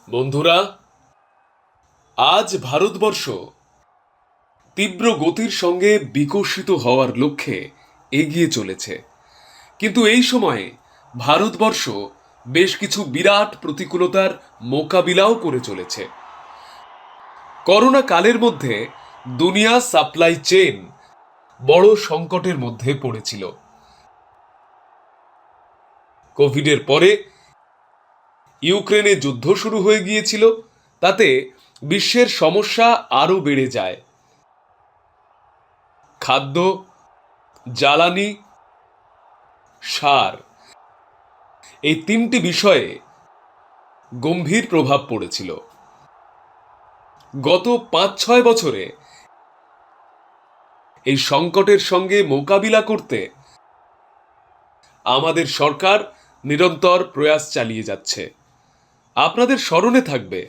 বন্ধুরা, আজ ভারতবর্ষ তীব্র গতির সঙ্গে বিকশিত হওয়ার লক্ষ্যে এগিয়ে চলেছে। কিন্তু এই সময়ে ভারতবর্ষ বেশ কিছু বিরাট প্রতিকূলতার মোকাবিলাও করে চলেছে। করোনা কালের মধ্যে দুনিয়া সাপ্লাই চেইন বড় সংকটের মধ্যে পড়েছিল। কোভিডের পরে ইউক্রেনে যুদ্ধ শুরু হয়ে গিয়েছিল, তাতে বিশ্বের সমস্যা আরও বেড়ে যায়। খাদ্য, জ্বালানি, সার, এই তিনটি বিষয়ে গম্ভীর প্রভাব পড়েছিল। গত ৫-৬ বছরে এই সংকটের সঙ্গে মোকাবিলা করতে আমাদের সরকার নিরন্তর প্রয়াস চালিয়ে যাচ্ছে। আপনাদের স্মরণে থাকবে,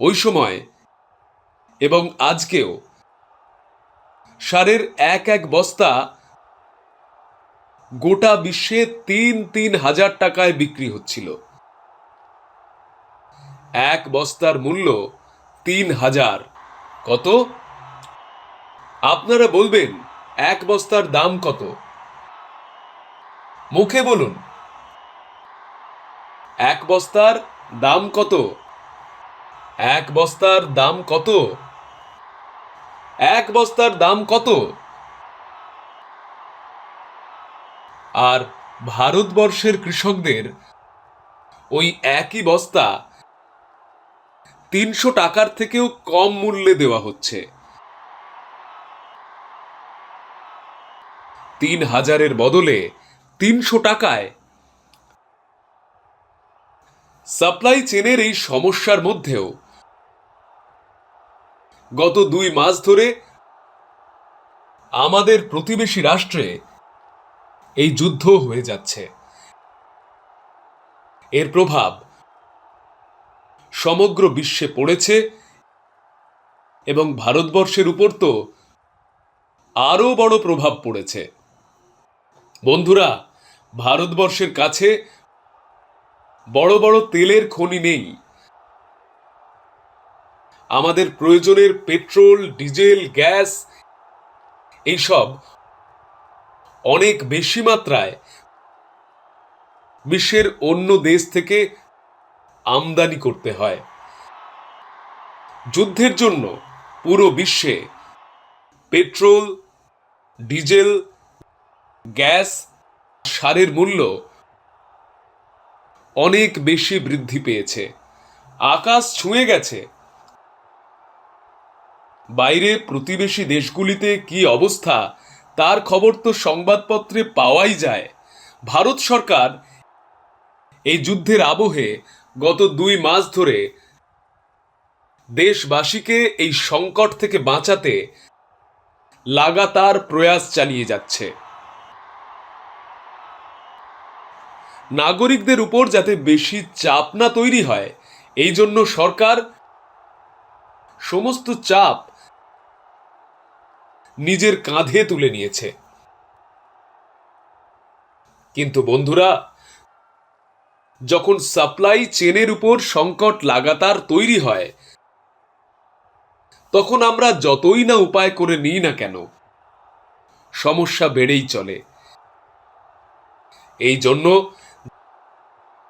ওই সময় এবং আজকেও সারের এক এক বস্তা গোটা বিশ্বে ৩-৩ হাজার টাকায় বিক্রি হচ্ছিল। এক বস্তার মূল্য ৩,০০০। কত? আপনারা বলবেন, এক বস্তার দাম কত? মুখে বলুন, এক বস্তার দাম কত? এক বস্তার দাম কত? এক বস্তার দাম কত? আর ভারতবর্ষের কৃষকদের ওই একই বস্তা ৩০০ টাকার থেকেও কম মূল্যে দেওয়া হচ্ছে। ৩,০০০-এর বদলে ৩০০ টাকায়। সাপ্লাই চেনের এই সমস্যার মধ্যেও গত ২ মাস ধরে আমাদের প্রতিবেশী রাষ্ট্রে এই যুদ্ধ হয়ে যাচ্ছে। এর প্রভাব সমগ্র বিশ্বে পড়েছে এবং ভারতবর্ষের উপর তো আরও বড় প্রভাব পড়েছে। বন্ধুরা, ভারতবর্ষের কাছে বড় বড় তেলের খনি নেই। আমাদের প্রয়োজনের পেট্রোল, ডিজেল, গ্যাস এইসব অনেক বেশি মাত্রায় বিশ্বের অন্য দেশ থেকে আমদানি করতে হয়। যুদ্ধের জন্য পুরো বিশ্বে পেট্রোল, ডিজেল, গ্যাস, সারের মূল্য অনেক বেশি বৃদ্ধি পেয়েছে, আকাশ ছুঁয়ে গেছে। বাইরে প্রতিবেশী দেশগুলিতে কি অবস্থা তার খবর তো সংবাদপত্রে পাওয়াই যায়। ভারত সরকার এই যুদ্ধের আবহে গত ২ মাস ধরে দেশবাসীকে এই সংকট থেকে বাঁচাতে লাগাতার প্রয়াস চালিয়ে যাচ্ছে। নাগরিকদের উপর যাতে বেশি চাপ না তৈরি হয়, এই জন্য সরকার সমস্ত চাপ নিজের কাঁধে তুলে নিয়েছে। কিন্তু বন্ধুরা, যখন সাপ্লাই চেনের উপর সংকট লাগাতার তৈরি হয়, তখন আমরা যতই না উপায় করে নিই না কেন, সমস্যা বেড়েই চলে। এই জন্য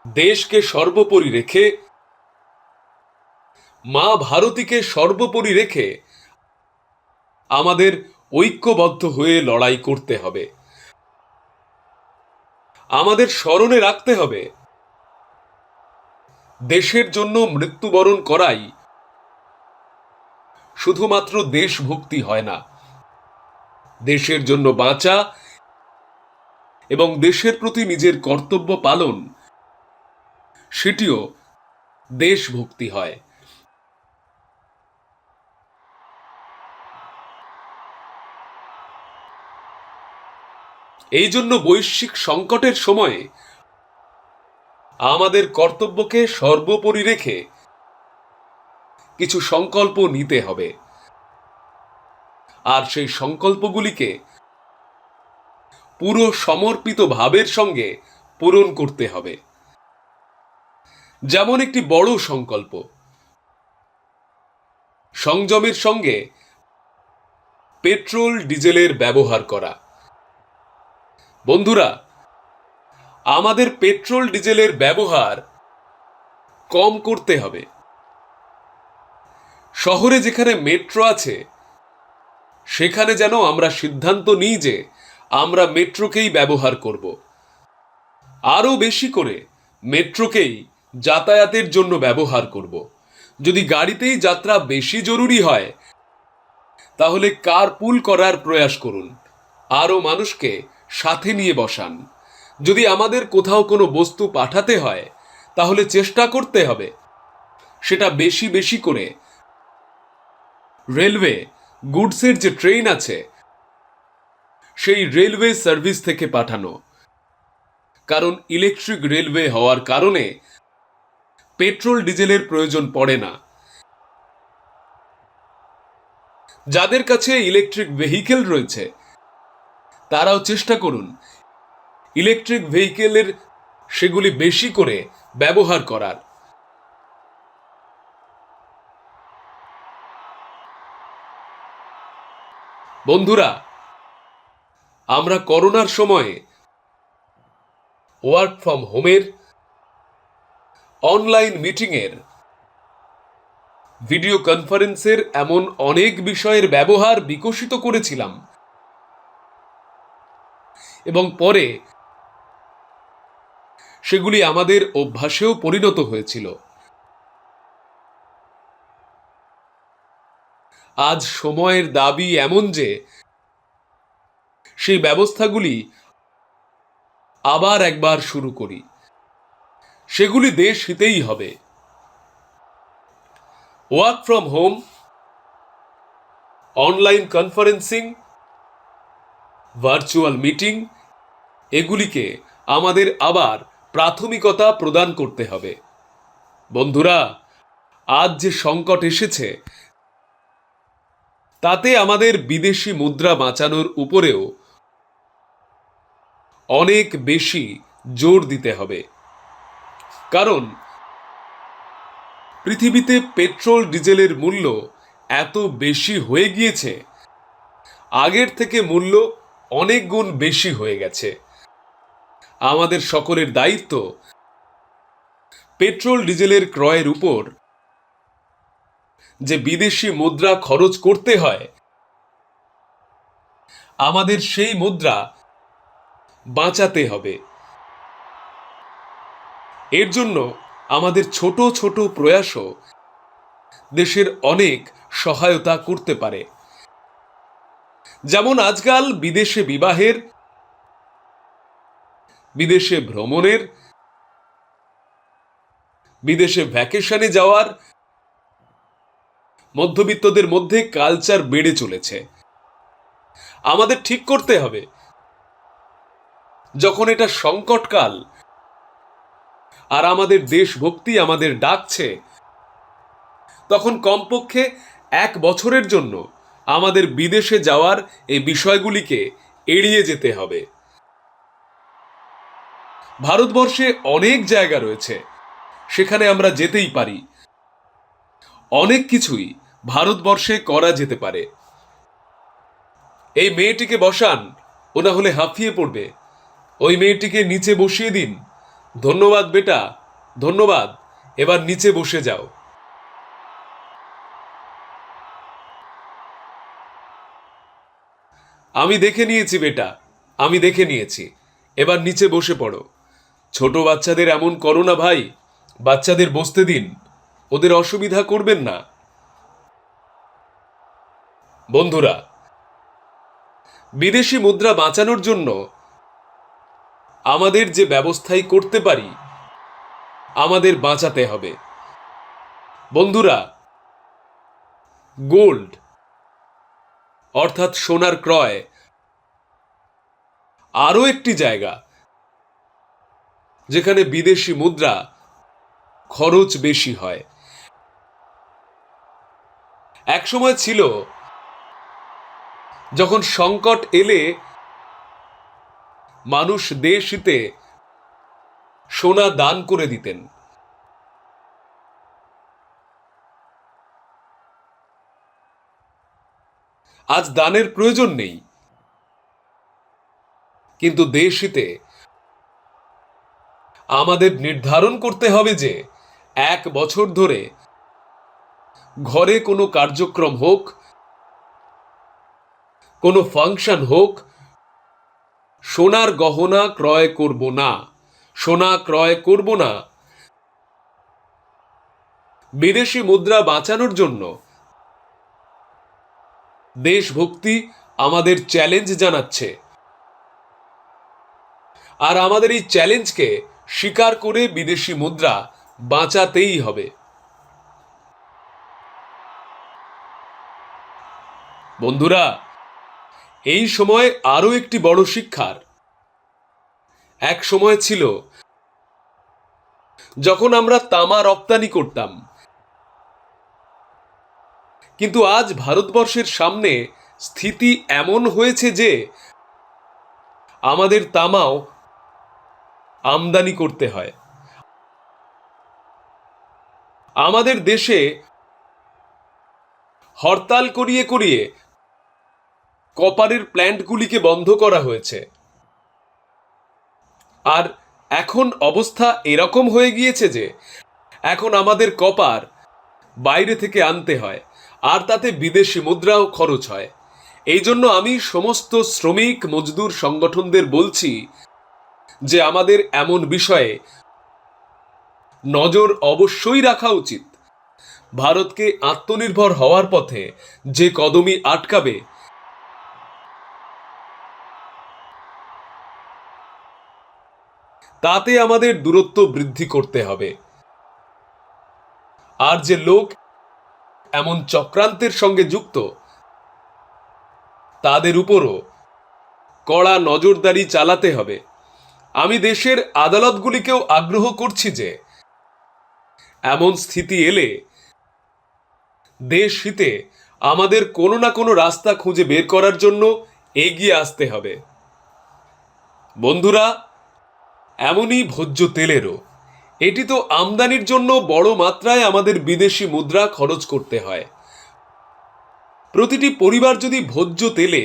দেশকে সর্বোপরি রেখে, মা ভারতীকে সর্বোপরি রেখে আমাদের ঐক্যবদ্ধ হয়ে লড়াই করতে হবে। আমাদের স্মরণে রাখতে হবে, দেশের জন্য মৃত্যুবরণ করাই শুধুমাত্র দেশভক্তি হয় না, দেশের জন্য বাঁচা এবং দেশের প্রতি নিজের কর্তব্য পালন, সেটিও দেশভক্তি হয়। এই জন্য বৈশ্বিক সংকটের সময়ে আমাদের কর্তব্যকে সর্বোপরি রেখে কিছু সংকল্প নিতে হবে, আর সেই সংকল্পগুলিকে পুরো সমর্পিত ভাবের সঙ্গে পূরণ করতে হবে। যেমন একটি বড় সংকল্প, সংযমের সঙ্গে পেট্রোল ডিজেলের ব্যবহার করা। বন্ধুরা, আমাদের পেট্রোল ডিজেলের ব্যবহার কম করতে হবে। শহরে যেখানে মেট্রো আছে সেখানে যেন আমরা সিদ্ধান্ত নিই যে আমরা মেট্রোকেই ব্যবহার করব, আরও বেশি করে মেট্রোকেই যাতায়াতের জন্য ব্যবহার করব। যদি গাড়িতেই যাত্রা বেশি জরুরি হয় তাহলে কারপুল করার প্রয়াস করুন, আরও মানুষকে সাথে নিয়ে বসান। যদি আমাদের কোথাও কোনো বস্তু পাঠাতে হয় তাহলে চেষ্টা করতে হবে সেটা বেশি বেশি করে রেলওয়ে গুডসের যে ট্রেন আছে সেই রেলওয়ে সার্ভিস থেকে পাঠানো। কারণ ইলেকট্রিক রেলওয়ে হওয়ার কারণে পেট্রোল ডিজেলের প্রয়োজন পড়ে না। যাদের কাছে ইলেকট্রিক ভেহিকেল রয়েছে তারাও চেষ্টা করুন ইলেকট্রিক ভেহিকেলের সেগুলি বেশি করে ব্যবহার করার। বন্ধুরা, আমরা করোনার সময়ে ওয়ার্ক ফ্রম হোমের, অনলাইন মিটিংয়ের, ভিডিও কনফারেন্সের এমন অনেক বিষয়ের ব্যবহার বিকশিত করেছিলাম এবং পরে সেগুলি আমাদের অভ্যাসেও পরিণত হয়েছিল। আজ সময়ের দাবি এমন যে সেই ব্যবস্থাগুলি আবার একবার শুরু করি। সেগুলি দেশ হিতেই হবে। Work from home, online conferencing, virtual meeting, এগুলিকে আমাদের আবার প্রাথমিকতা প্রদান করতে হবে। বন্ধুরা, আজ যে সংকট এসেছে তাতে আমাদের বিদেশি মুদ্রা বাঁচানোর উপরেও অনেক বেশি জোর দিতে হবে। কারণ পৃথিবীতে পেট্রোল ডিজেলের মূল্য এত বেশি হয়ে গিয়েছে, আগের থেকে মূল্য অনেক গুণ বেশি হয়ে গেছে। আমাদের সকলের দায়িত্ব পেট্রোল ডিজেলের ক্রয়ের উপর যে বিদেশি মুদ্রা খরচ করতে হয়, আমাদের সেই মুদ্রা বাঁচাতে হবে। এর জন্য আমাদের ছোট ছোট প্রয়াসও দেশের অনেক সহায়তা করতে পারে। যেমন আজকাল বিদেশে বিবাহের, বিদেশে ভ্রমণের, বিদেশে ভ্যাকেশনে যাওয়ার মধ্যবিত্তদের মধ্যে কালচার বেড়ে চলেছে। আমাদের ঠিক করতে হবে যখন এটা সংকটকাল আর আমাদের দেশভক্তি আমাদের ডাকছে, তখন কমপক্ষে 1 বছরের জন্য আমাদের বিদেশে যাওয়ার এই বিষয়গুলিকে এড়িয়ে যেতে হবে। ভারতবর্ষে অনেক জায়গা রয়েছে সেখানে আমরা যেতেই পারি। অনেক কিছুই ভারতবর্ষে করা যেতে পারে। এই মেয়েটিকে বসান, ও না হলে হাঁফিয়ে পড়বে। ওই মেয়েটিকে নিচে বসিয়ে দিন। ধন্যবাদ বেটা, ধন্যবাদ। এবার নিচে বসে যাও। আমি দেখে নিয়েছি বেটা, আমি দেখে নিয়েছি। এবার নিচে বসে পড়ো। ছোট বাচ্চাদের এমন করো না ভাই। বাচ্চাদের বসতে দিন, ওদের অসুবিধা করবেন না। বন্ধুরা, বিদেশি মুদ্রা বাঁচানোর জন্য আমাদের যে ব্যবস্থাই করতে পারি আমাদের বাঁচাতে হবে। বন্ধুরা, গোল্ড অর্থাৎ সোনার ক্রয় আরও একটি জায়গা যেখানে বিদেশি মুদ্রা খরচ বেশি হয়। এক সময় ছিল যখন সংকট এলে মানুষ দেশ হিতে সোনা দান করে দিতেন। আজ দানের প্রয়োজন নেই, কিন্তু দেশ হিতে আমাদের নির্ধারণ করতে হবে যে 1 বছর ধরে ঘরে কোনো কার্যক্রম হোক, কোনো ফাংশন হোক, সোনার গহনা ক্রয় করব না, সোনা ক্রয় করব না। বিদেশি মুদ্রা বাঁচানোর জন্য দেশভক্তি আমাদের চ্যালেঞ্জ জানাচ্ছে, আর আমাদের এই চ্যালেঞ্জকে স্বীকার করে বিদেশি মুদ্রা বাঁচাতেই হবে। বন্ধুরা, এই সময় আরো একটি বড় শিক্ষার। এক সময় ছিল যখন আমরা তামা রপ্তানি করতাম, কিন্তু আজ ভারতবর্ষের সামনে স্থিতি এমন হয়েছে যে আমাদের তামাও আমদানি করতে হয়। আমাদের দেশে হরতাল করিয়ে করিয়ে কপারের প্ল্যান্টগুলিকে বন্ধ করা হয়েছে, আর এখন অবস্থা এরকম হয়ে গিয়েছে যে এখন আমাদের কপার বাইরে থেকে আনতে হয়, আর তাতে বিদেশি মুদ্রাও খরচ হয়। এই জন্য আমি সমস্ত শ্রমিক মজদুর সংগঠনদের বলছি যে আমাদের এমন বিষয়ে নজর অবশ্যই রাখা উচিত। ভারতকে আত্মনির্ভর হওয়ার পথে যে কদমই আটকাবে, তাতে আমাদের দূরত্ব বৃদ্ধি করতে হবে। আর যে লোক এমন চক্রান্তের সঙ্গে যুক্ত, তাদের উপরও কড়া নজরদারি চালাতে হবে। আমি দেশের আদালতগুলিকেও আগ্রহ করছি যে এমন স্থিতি এলে দেশ হিতে আমাদের কোনো না কোনো রাস্তা খুঁজে বের করার জন্য এগিয়ে আসতে হবে। বন্ধুরা, এমনই ভোজ্য তেলেরও এটি তো আমদানির জন্য বড় মাত্রায় আমাদের বিদেশি মুদ্রা খরচ করতে হয়। প্রতিটি পরিবার যদি ভোজ্য তেলে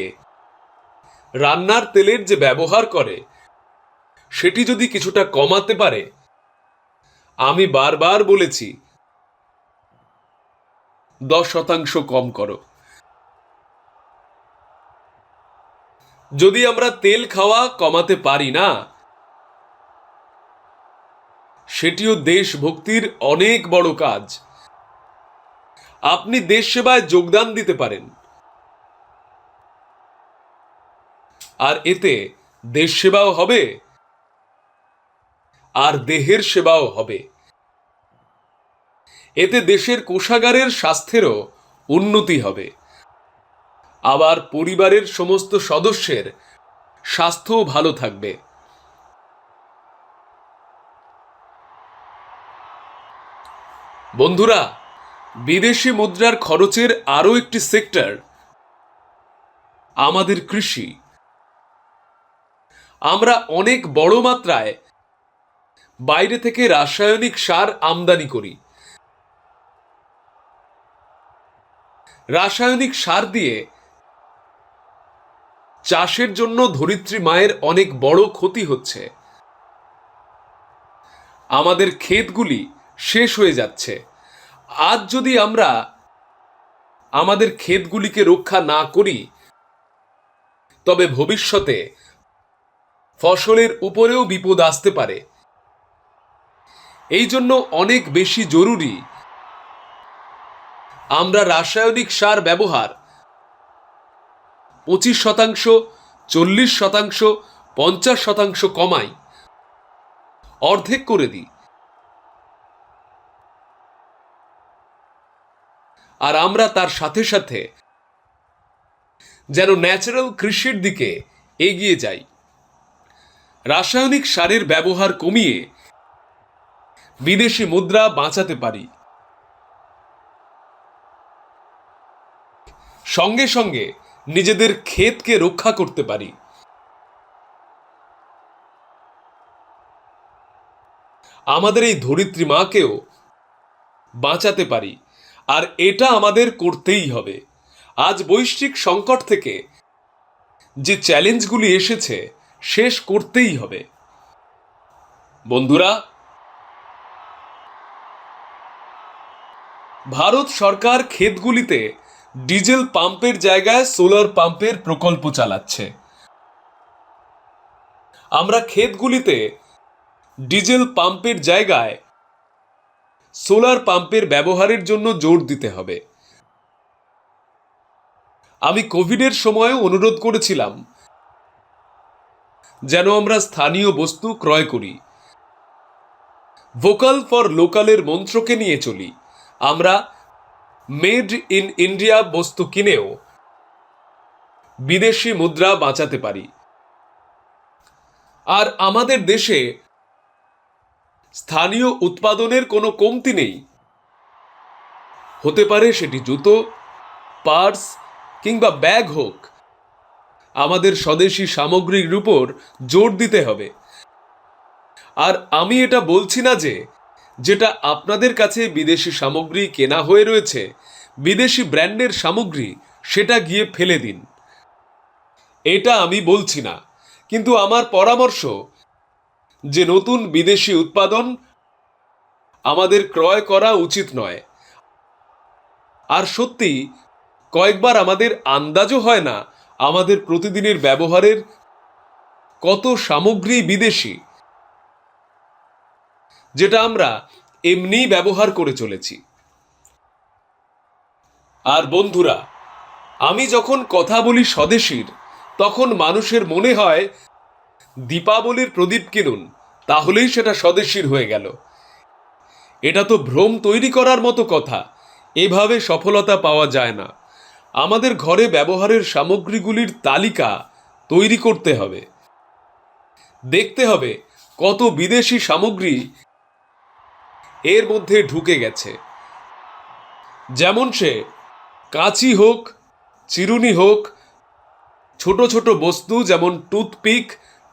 রান্নার তেলের যে ব্যবহার করে সেটি যদি কিছুটা কমাতে পারে, আমি বারবার বলেছি 10% কম করো। যদি আমরা তেল খাওয়া কমাতে পারি না, সেটিও দেশভক্তির অনেক বড় কাজ। আপনি দেশ সেবায় যোগদান দিতে পারেন, আর এতে দেশ সেবাও হবে আর দেহের সেবাও হবে। এতে দেশের কোষাগারের স্বাস্থ্যেরও উন্নতি হবে, আবার পরিবারের সমস্ত সদস্যের স্বাস্থ্যও ভালো থাকবে। বন্ধুরা, বিদেশি মুদ্রার খরচের আরও একটি সেক্টর আমাদের কৃষি। আমরা অনেক বড় মাত্রায় বাইরে থেকে রাসায়নিক সার আমদানি করি। রাসায়নিক সার দিয়ে চাষের জন্য ধরিত্রী মায়ের অনেক বড় ক্ষতি হচ্ছে। আমাদের ক্ষেতগুলি শেষ হয়ে যাচ্ছে। আজ যদি আমরা আমাদের ক্ষেতগুলিকে রক্ষা না করি, তবে ভবিষ্যতে ফসলের উপরেও বিপদ আসতে পারে। এই জন্য অনেক বেশি জরুরি আমরা রাসায়নিক সার ব্যবহার 25%, 40%, 50% কমাই, অর্ধেক করে দিই। আর আমরা তার সাথে সাথে যেন ন্যাচারাল কৃষির দিকে এগিয়ে যাই। রাসায়নিক সারের ব্যবহার কমিয়ে বিদেশি মুদ্রা বাঁচাতে পারি। সঙ্গে সঙ্গে নিজেদের ক্ষেতকে রক্ষা করতে পারি। আমাদের এই ধরিত্রী মাকেও বাঁচাতে পারি, আর এটা আমাদের করতেই হবে। আজ বৈশ্বিক সংকট থেকে যে চ্যালেঞ্জগুলি এসেছে শেষ করতেই হবে। বন্ধুরা, ভারত সরকার ক্ষেতগুলিতে ডিজেল পাম্পের জায়গায় সোলার পাম্পের প্রকল্প চালাচ্ছে। আমরা ক্ষেতগুলিতে ডিজেল পাম্পের জায়গায় সোলার পাম্পের ব্যবহারের জন্য জোর দিতে হবে। আমি কোভিডের সময়ও অনুরোধ করেছিলাম যেন আমরা স্থানীয় বস্তু ক্রয় করি, ভোকাল ফর লোকালের মন্ত্রকে নিয়ে চলি। আমরা মেড ইন ইন্ডিয়া বস্তু কিনেও বিদেশি মুদ্রা বাঁচাতে পারি। আর আমাদের দেশে স্থানীয় উৎপাদনের কোনো কমতি নেই। হতে পারে সেটি জুতো, পার্স কিংবা ব্যাগ হোক, আমাদের স্বদেশি সামগ্রীর উপর জোর দিতে হবে। আর আমি এটা বলছি না যে যেটা আপনাদের কাছে বিদেশি সামগ্রী কেনা হয়ে রয়েছে, বিদেশি ব্র্যান্ডের সামগ্রী, সেটা গিয়ে ফেলে দিন, এটা আমি বলছি না। কিন্তু আমার পরামর্শ যে নতুন বিদেশি উৎপাদন আমাদের ক্রয় করা উচিত নয়। আর সত্যি কয়েকবার আমাদের আন্দাজও হয় না আমাদের প্রতিদিনের ব্যবহারের কত সামগ্রী বিদেশি, যেটা আমরা এমনি ব্যবহার করে চলেছি। আর বন্ধুরা, আমি যখন কথা বলি স্বদেশীর, তখন মানুষের মনে হয় দীপাবলির প্রদীপ কিনুন, তাহলেই সেটা স্বদেশীর হয়ে গেল। এটা তো ভ্রম তৈরি করার মতো কথা। এভাবে সফলতা পাওয়া যায় না। আমাদের ঘরে ব্যবহারের সামগ্রীগুলির তালিকা তৈরি করতে হবে। দেখতে হবে কত বিদেশি সামগ্রী এর মধ্যে ঢুকে গেছে। যেমন সে কাঁচি হোক, চিরুনি হোক, ছোট ছোট বস্তু যেমন টুথপিক,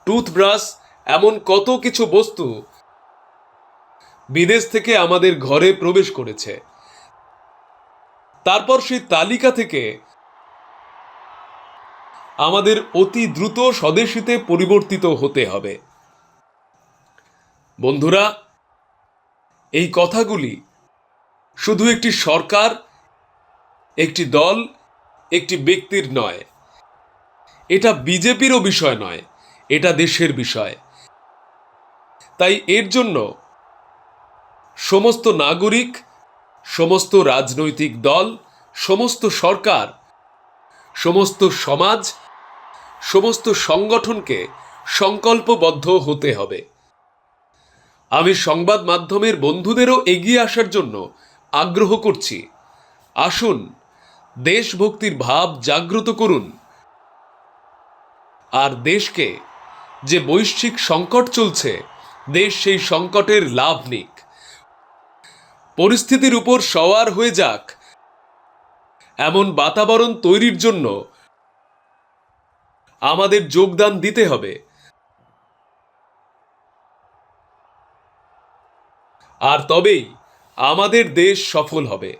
টুথব্রাশ, এমন কত কিছু বস্তু বিদেশ থেকে আমাদের ঘরে প্রবেশ করেছে। তারপর সেই তালিকা থেকে আমাদের অতি দ্রুত স্বদেশীতে পরিবর্তিত হতে হবে। বন্ধুরা, এই কথাগুলি শুধু একটি সরকার, একটি দল, একটি ব্যক্তির নয়। এটা বিজেপিরও বিষয় নয়, এটা দেশের বিষয়। তাই এর জন্য সমস্ত নাগরিক, সমস্ত রাজনৈতিক দল, সমস্ত সরকার, সমস্ত সমাজ, সমস্ত সংগঠনকে সংকল্পবদ্ধ হতে হবে। আমি সংবাদ মাধ্যমের বন্ধুদেরও এগিয়ে আসার জন্য আগ্রহ করছি। আসুন, দেশভক্তির ভাব জাগ্রত করুন। আর দেশকে যে বৈশ্বিক সংকট চলছে, দেশ সেই সংকটের লাভ নিক, পরিস্থিতির উপর সওয়ার হয়ে যাক, এমন বাতাবরণ তৈরির জন্য আমাদের যোগদান দিতে হবে। আর তবেই আমাদের দেশ সফল হবে।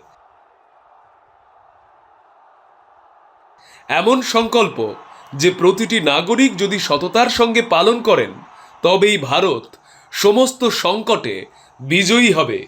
এমন সংকল্প যে প্রতিটি নাগরিক যদি সততার সঙ্গে পালন করেন, তবেই ভারত সমস্ত সংকটে বিজয়ী হবে।